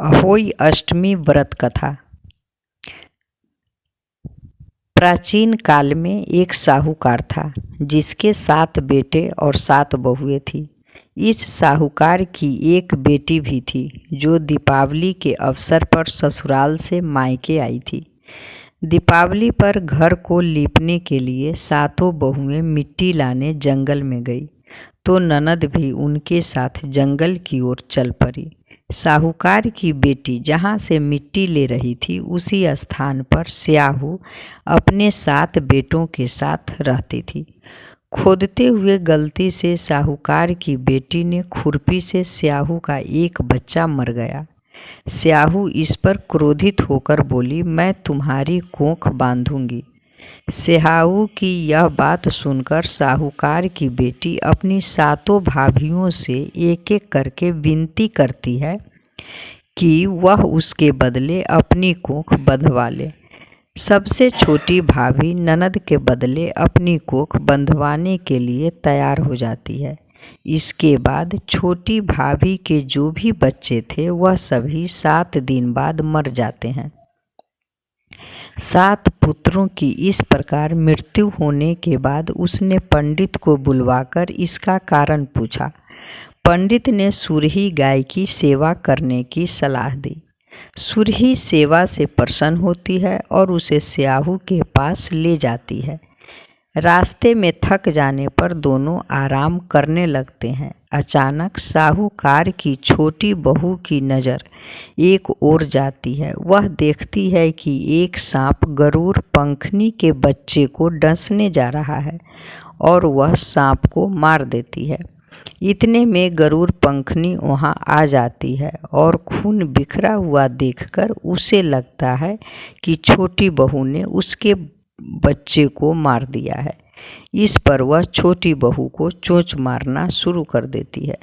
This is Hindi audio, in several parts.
अहोई अष्टमी व्रत कथा। प्राचीन काल में एक साहूकार था जिसके 7 बेटे और 7 बहुएं थी। इस साहूकार की एक बेटी भी थी जो दीपावली के अवसर पर ससुराल से मायके आई थी। दीपावली पर घर को लीपने के लिए 7 बहुएं मिट्टी लाने जंगल में गई तो ननद भी उनके साथ जंगल की ओर चल पड़ी। साहूकार की बेटी जहाँ से मिट्टी ले रही थी उसी स्थान पर स्याहू अपने 7 बेटों के साथ रहती थी। खोदते हुए गलती से साहूकार की बेटी ने खुरपी से स्याहू का एक बच्चा मर गया। स्याहू इस पर क्रोधित होकर बोली, मैं तुम्हारी कोख बांधूंगी। स्याहू की यह बात सुनकर साहूकार की बेटी अपनी 7 भाभियों से एक एक करके विनती करती है कि वह उसके बदले अपनी कोख बंधवा ले। सबसे छोटी भाभी ननद के बदले अपनी कोख बंधवाने के लिए तैयार हो जाती है। इसके बाद छोटी भाभी के जो भी बच्चे थे वह सभी 7 दिन बाद मर जाते हैं। 7 पुत्रों की इस प्रकार मृत्यु होने के बाद उसने पंडित को बुलवाकर इसका कारण पूछा। पंडित ने सुरही गाय की सेवा करने की सलाह दी। सुरही सेवा से प्रसन्न होती है और उसे स्याहू के पास ले जाती है। रास्ते में थक जाने पर दोनों आराम करने लगते हैं। अचानक साहूकार की छोटी बहू की नज़र एक ओर जाती है। वह देखती है कि एक सांप गरुड़ पंखनी के बच्चे को डसने जा रहा है और वह सांप को मार देती है। इतने में गरुड़ पंखनी वहां आ जाती है और खून बिखरा हुआ देखकर उसे लगता है कि छोटी बहू ने उसके बच्चे को मार दिया है। इस पर वह छोटी बहू को चोंच मारना शुरू कर देती है।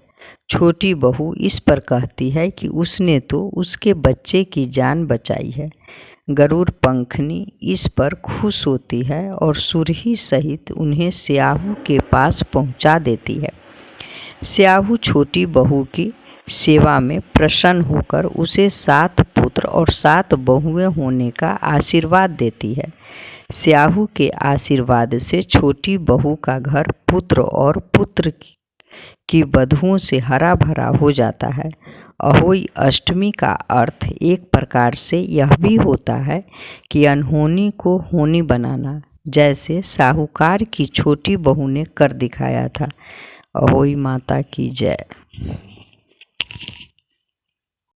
छोटी बहू इस पर कहती है कि उसने तो उसके बच्चे की जान बचाई है। गरुड़ पंखनी इस पर खुश होती है और सुरही सहित उन्हें स्याहू के पास पहुंचा देती है। स्याहू छोटी बहू की सेवा में प्रसन्न होकर उसे 7 पुत्र और 7 बहुएं होने का आशीर्वाद देती है। स्याहू के आशीर्वाद से छोटी बहू का घर पुत्र और पुत्र की बधुओं से हरा भरा हो जाता है। अहोई अष्टमी का अर्थ एक प्रकार से यह भी होता है कि अनहोनी को होनी बनाना, जैसे साहूकार की छोटी बहू ने कर दिखाया था। अहोई माता की जय।